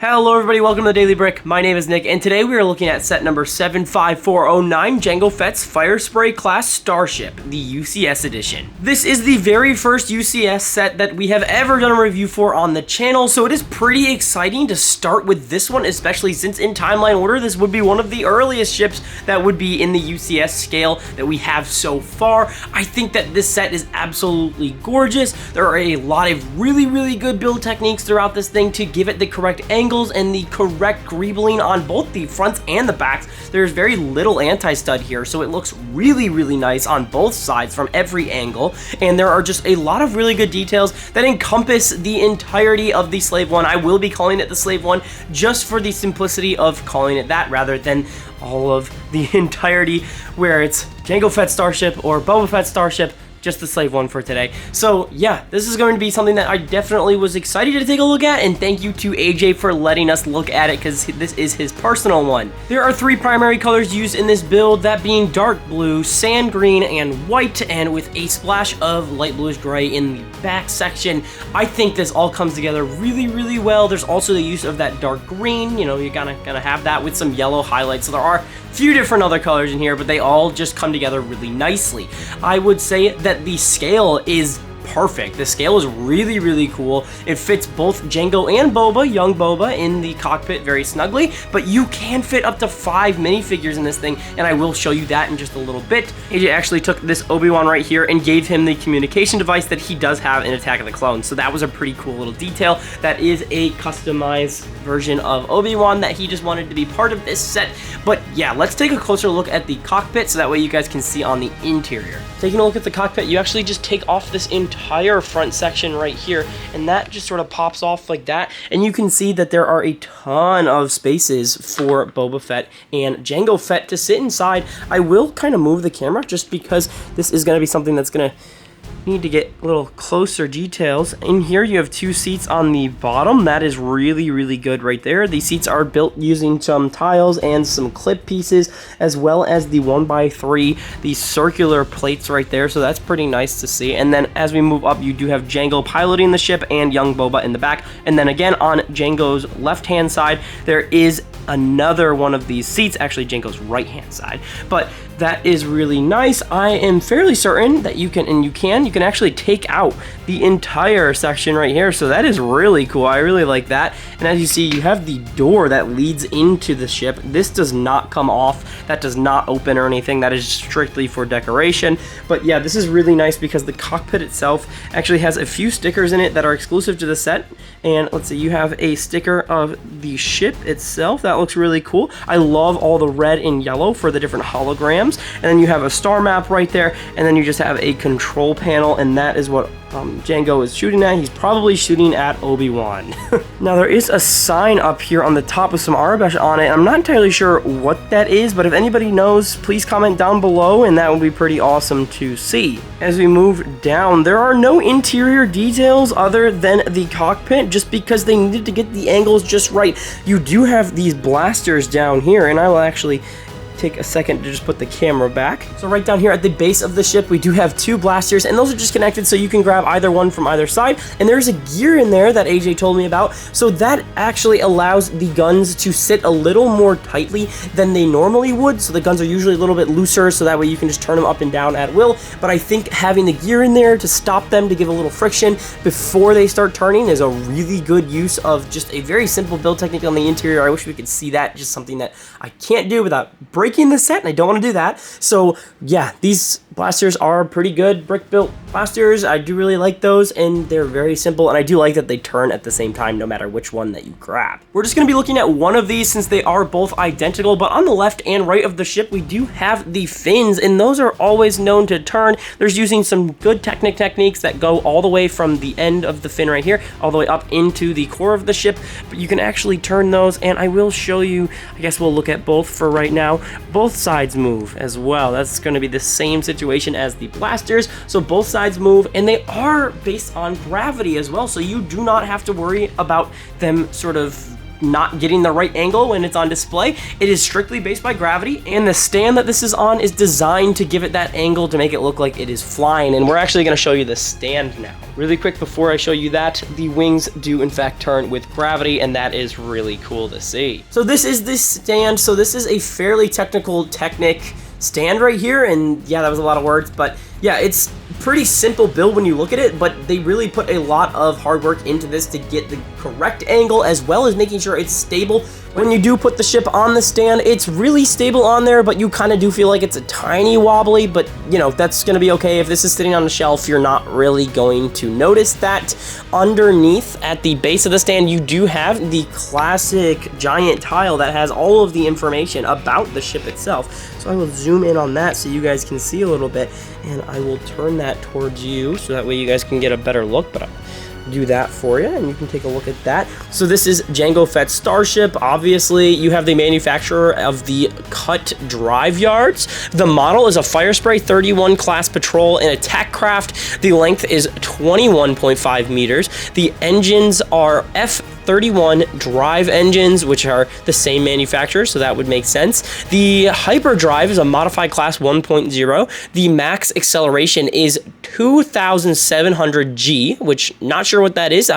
Hello everybody, welcome to the Daily Brick. My name is Nick, and today we are looking at set number 75409, Jango Fett's Firespray-Class Starship, the UCS edition. This is the very first UCS set that we have ever done a review for on the channel, so it is pretty exciting to start with this one, especially since in timeline order, this would be one of the earliest ships that would be in the UCS scale that we have so far. I think that this set is absolutely gorgeous. There are a lot of really good build techniques throughout this thing to give it the correct angle and the correct greebling on both the fronts and the backs. There's very little anti-stud here, so it looks really nice on both sides from every angle, and there are just a lot of really good details that encompass the entirety of the Slave One. I will be calling it the Slave One just for the simplicity of calling it that rather than all of the entirety where it's Jango Fett Starship or Boba Fett Starship. Just the Slave One for today. So yeah, this is going to be something that I definitely was excited to take a look at, and thank you to AJ for letting us look at it because this is his personal one. There are three primary colors used in this build, that being dark blue, sand green, and white, and with a splash of light bluish gray in the back section. I think this all comes together really well. There's also the use of that dark green, you know, you're gonna have that with some yellow highlights. So there are a few different other colors in here, but they all just come together really nicely. I would say that the scale is perfect. The scale is really cool. It fits both Jango and Boba, young Boba, in the cockpit very snugly, but you can fit up to 5 minifigures in this thing, and I will show you that in just a little bit. AJ actually took this Obi-Wan right here and gave him the communication device that he does have in Attack of the Clones, so that was a pretty cool little detail. That is a customized version of Obi-Wan that he just wanted to be part of this set. But yeah, let's take a closer look at the cockpit so that way you guys can see on the interior. Taking a look at the cockpit, you actually just take off this entire front section right here, and that just sort of pops off like that, and you can see that there are a ton of spaces for Boba Fett and Jango Fett to sit inside. I will kind of move the camera just because this is going to be something that's going to need to get a little closer details. In here you have 2 seats on the bottom. That is really good right there. The seats are built using some tiles and some clip pieces, as well as the 1x3, the circular plates right there, so that's pretty nice to see. And then as we move up, you do have Jango piloting the ship and young Boba in the back, and then again on Jango's left hand side there is another one of these seats, actually Jango's right hand side, but that is really nice. I am fairly certain that you can actually take out the entire section right here, so that is really cool. I really like that. And as you see, you have the door that leads into the ship. This does not come off, that does not open or anything, that is strictly for decoration. But yeah, this is really nice because the cockpit itself actually has a few stickers in it that are exclusive to the set. And let's see, you have a sticker of the ship itself. That looks really cool. I love all the red and yellow for the different holograms. And then you have a star map right there, and then you just have a control panel, and that is what Jango is shooting at. He's probably shooting at Obi-Wan. Now there is a sign up here on the top with some Arabesh on it. I'm not entirely sure what that is, but if anybody knows, please comment down below, and that would be pretty awesome to see. As we move down, there are no interior details other than the cockpit, just because they needed to get the angles just right. You do have these blasters down here, and I will actually take a second to just put the camera back. So right down here at the base of the ship, we do have 2 blasters, and those are just connected so you can grab either one from either side. And there's a gear in there that AJ told me about, so that actually allows the guns to sit a little more tightly than they normally would. So the guns are usually a little bit looser, so that way you can just turn them up and down at will. But I think having the gear in there to stop them, to give a little friction before they start turning, is a really good use of just a very simple build technique on the interior. I wish we could see that, just something that I can't do without breaking the set, and I don't want to do that. So yeah, these blasters are pretty good brick built blasters. I do really like those, and they're very simple, and I do like that they turn at the same time no matter which one that you grab. We're just going to be looking at one of these since they are both identical, but on the left and right of the ship we do have the fins, and those are always known to turn. There's using some good techniques that go all the way from the end of the fin right here all the way up into the core of the ship, but you can actually turn those, and I will show you. I guess we'll look at both for right now. Both sides move as well. That's going to be the same situation as the blasters, so both sides move, and they are based on gravity as well, so you do not have to worry about them sort of not getting the right angle when it's on display. It is strictly based by gravity, and the stand that this is on is designed to give it that angle to make it look like it is flying. And we're actually going to show you the stand now. Really quick before I show you that, the wings do in fact turn with gravity, and that is really cool to see. So this is the stand. So this is a fairly technical Technic stand right here, and yeah, that was a lot of words, but yeah, it's pretty simple build when you look at it, but they really put a lot of hard work into this to get the correct angle, as well as making sure it's stable. When you do put the ship on the stand, it's really stable on there, but you kind of do feel like it's a tiny wobbly, but you know, that's going to be okay. If this is sitting on the shelf, you're not really going to notice that. Underneath, at the base of the stand, you do have the classic giant tile that has all of the information about the ship itself. So I will zoom in on that so you guys can see a little bit, and I will turn that towards you so that way you guys can get a better look, but do that for you, and you can take a look at that. So this is Jango Fett's Starship. Obviously, you have the manufacturer of the cut drive yards. The model is a Firespray 31 class patrol and attack craft. The length is 21.5 meters. The engines are F31 drive engines, which are the same manufacturer, so that would make sense. The hyperdrive is a modified class 1.0. The max acceleration is 2,700 G, which not sure what that is.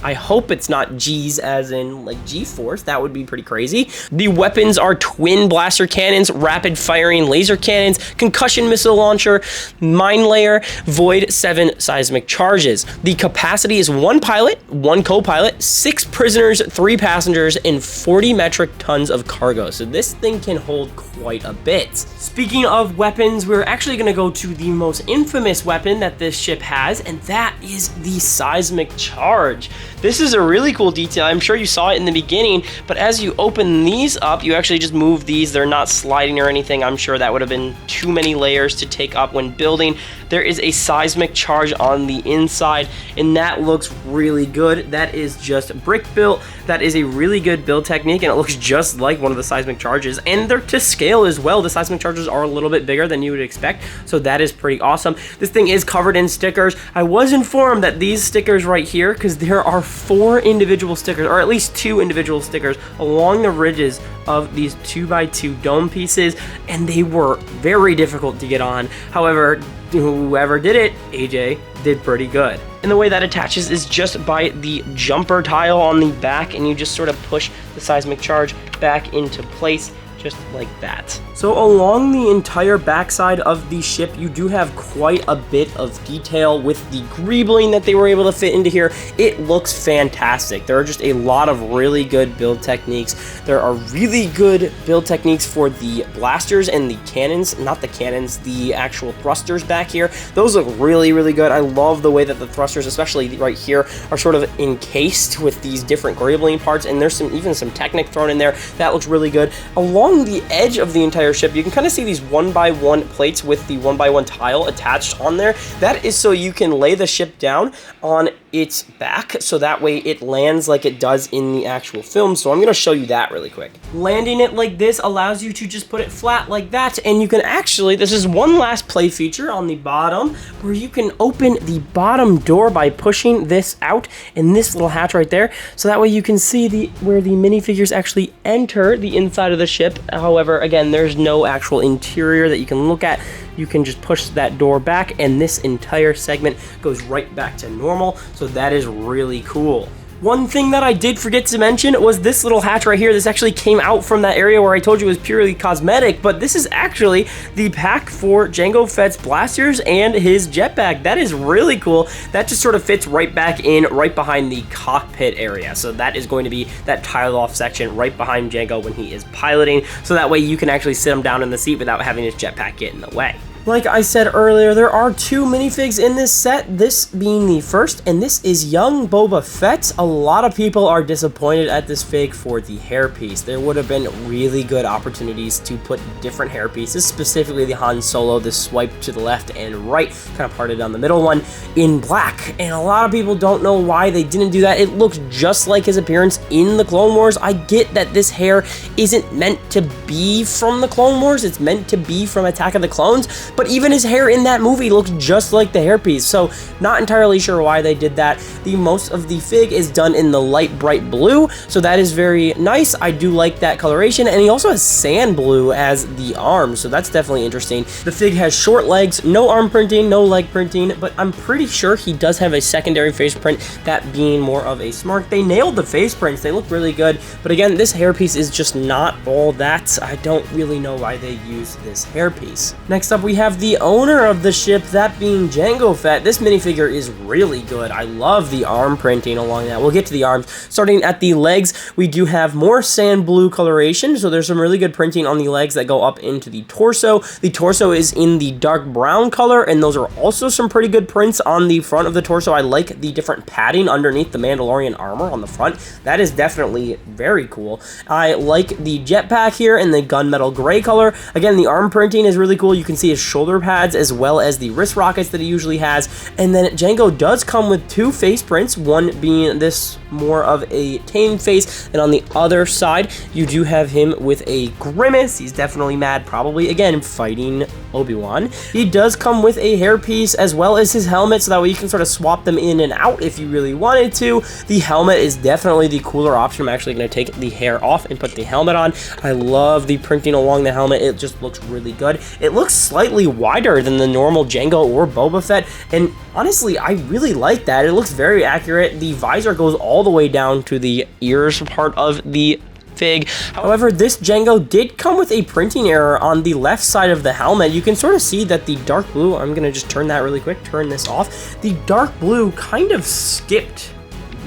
I hope it's not G's as in like G-force. That would be pretty crazy. The weapons are twin blaster cannons, rapid firing laser cannons, concussion missile launcher, mine layer, void 7 seismic charges. The capacity is 1 pilot, 1 co-pilot, 6 prisoners, 3 passengers, and 40 metric tons of cargo. So this thing can hold quite a bit. Speaking of weapons, we're actually going to go to the most infamous weapon that this ship has, and that is the seismic charge. This is a really cool detail. I'm sure you saw it in the beginning, but as you open these up, you actually just move these. They're not sliding or anything. I'm sure that would have been too many layers to take up when building. There is a seismic charge on the inside, and that looks really good. That is just brick built. That is a really good build technique, and it looks just like one of the seismic charges, and they're to scale as well. The seismic charges are a little bit bigger than you would expect, so that is pretty awesome. This thing is covered in stickers. I was informed that these stickers right here, because there are 4 individual stickers, or at least 2 individual stickers along the ridges of these 2x2 dome pieces, and they were very difficult to get on. However, whoever did it, AJ, did pretty good. And the way that attaches is just by the jumper tile on the back, and you just sort of push the seismic charge back into place, just like that. So along the entire backside of the ship, you do have quite a bit of detail with the greebling that they were able to fit into here. It looks fantastic. There are just a lot of really good build techniques. There are really good build techniques for the blasters and the cannons, not the cannons, the actual thrusters back here. Those look really, really good. I love the way that the thrusters, especially right here, are sort of encased with these different greebling parts, and there's even some Technic thrown in there. That looks really good. Along the edge of the entire ship, you can kind of see these 1x1 plates with the 1x1 tile attached on there. That is so you can lay the ship down on its back, so that way it lands like it does in the actual film. So I'm going to show you that really quick. Landing it like this allows you to just put it flat like that, and you can actually, this is one last play feature on the bottom, where you can open the bottom door by pushing this out and this little hatch right there, so that way you can see where the minifigures actually enter the inside of the ship. However, again, there's no actual interior that you can look at. You can just push that door back, and this entire segment goes right back to normal, so that is really cool. One thing that I did forget to mention was this little hatch right here. This actually came out from that area where I told you was purely cosmetic, but this is actually the pack for Jango Fett's blasters and his jetpack. That is really cool. That just sort of fits right back in, right behind the cockpit area. So that is going to be that tiled off section right behind Jango when he is piloting, so that way you can actually sit him down in the seat without having his jetpack get in the way. Like I said earlier, there are 2 minifigs in this set, this being the first, and this is young Boba Fett. A lot of people are disappointed at this fig for the hairpiece. There would have been really good opportunities to put different hairpieces, specifically the Han Solo, the swipe to the left and right, kind of parted down the middle one, in black. And a lot of people don't know why they didn't do that. It looks just like his appearance in the Clone Wars. I get that this hair isn't meant to be from the Clone Wars, it's meant to be from Attack of the Clones, but even his hair in that movie looks just like the hairpiece, so not entirely sure why they did that. The most of the fig is done in the light bright blue, so that is very nice. I do like that coloration, and he also has sand blue as the arms, so that's definitely interesting. The fig has short legs, no arm printing, no leg printing, but I'm pretty sure he does have a secondary face print, that being more of a smirk. They nailed the face prints, they look really good, but again, this hairpiece is just not all that. I don't really know why they use this hairpiece. Next up, we have the owner of the ship, that being Jango Fett. This minifigure is really good. I love the arm printing along that. We'll get to the arms. Starting at the legs, we do have more sand blue coloration, so there's some really good printing on the legs that go up into the torso. The torso is in the dark brown color, and those are also some pretty good prints on the front of the torso. I like the different padding underneath the Mandalorian armor on the front. That is definitely very cool. I like the jetpack here in the gunmetal gray color. Again, the arm printing is really cool. You can see his shoulder pads as well as the wrist rockets that he usually has. And then Jango does come with two face prints, one being this more of a tame face, and on the other side you do have him with a grimace. He's definitely mad, probably again fighting Obi-Wan. He does come with a hairpiece as well as his helmet, so that way you can sort of swap them in and out if you really wanted to. The helmet is definitely the cooler option. I'm actually going to take the hair off and put the helmet on. I love the printing along the helmet. It just looks really good. It looks slightly wider than the normal Jango or Boba Fett, and honestly, I really like that. It looks very accurate. The visor goes all the way down to the ears part of the fig. However, this Jango did come with a printing error on the left side of the helmet. You can sort of see that the dark blue, I'm going to just turn that really quick, turn this off. The dark blue kind of skipped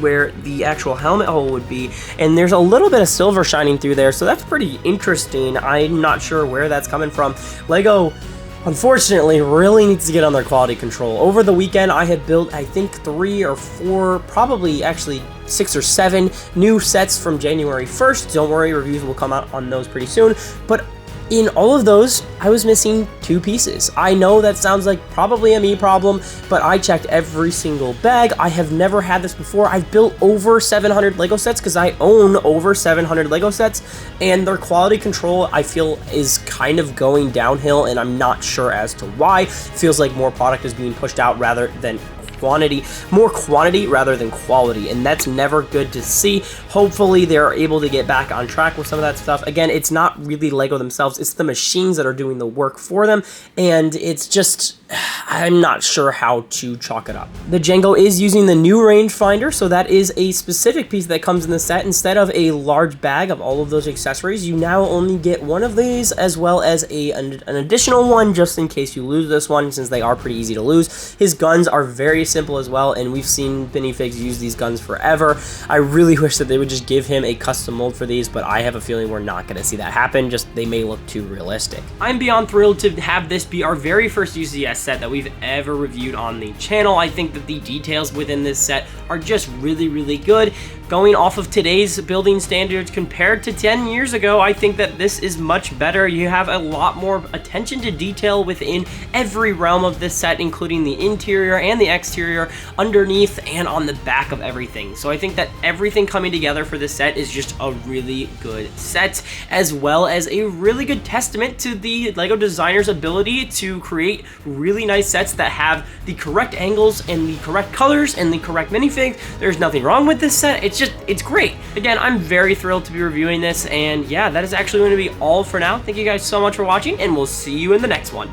where the actual helmet hole would be, and there's a little bit of silver shining through there, so that's pretty interesting. I'm not sure where that's coming from. Lego, unfortunately, really needs to get on their quality control. Over the weekend, I had built, I think, 3 or 4, probably actually 6 or 7 new sets from January 1st. Don't worry, reviews will come out on those pretty soon. But in all of those, I was missing 2 pieces. I know that sounds like probably a me problem, but I checked every single bag. I have never had this before. I've built over 700 Lego sets because I own over 700 Lego sets, and their quality control, I feel, is kind of going downhill, and I'm not sure as to why. It feels like more product is being pushed out rather than more quantity rather than quality, and that's never good to see. Hopefully they're able to get back on track with some of that stuff. Again, it's not really Lego themselves, it's the machines that are doing the work for them, and it's just, I'm not sure how to chalk it up. The Jango is using the new rangefinder, so that is a specific piece that comes in the set. Instead of a large bag of all of those accessories, you now only get one of these, as well as an additional one just in case you lose this one, since they are pretty easy to lose. His guns are very simple as well, and we've seen minifigs use these guns forever. I really wish that they would just give him a custom mold for these, but I have a feeling we're not going to see that happen. Just they may look too realistic. I'm beyond thrilled to have this be our very first UCS set that we've ever reviewed on the channel. I think that the details within this set are just really, really good. Going off of today's building standards compared to 10 years ago, I think that this is much better. You have a lot more attention to detail within every realm of this set, including the interior and the exterior, underneath and on the back of everything. So I think that everything coming together for this set is just a really good set, as well as a really good testament to the Lego designers' ability to create really nice sets that have the correct angles and the correct colors and the correct minifigs. There's nothing wrong with this set. It's great. Again, I'm very thrilled to be reviewing this, and yeah, that is actually going to be all for now. Thank you guys so much for watching, and we'll see you in the next one.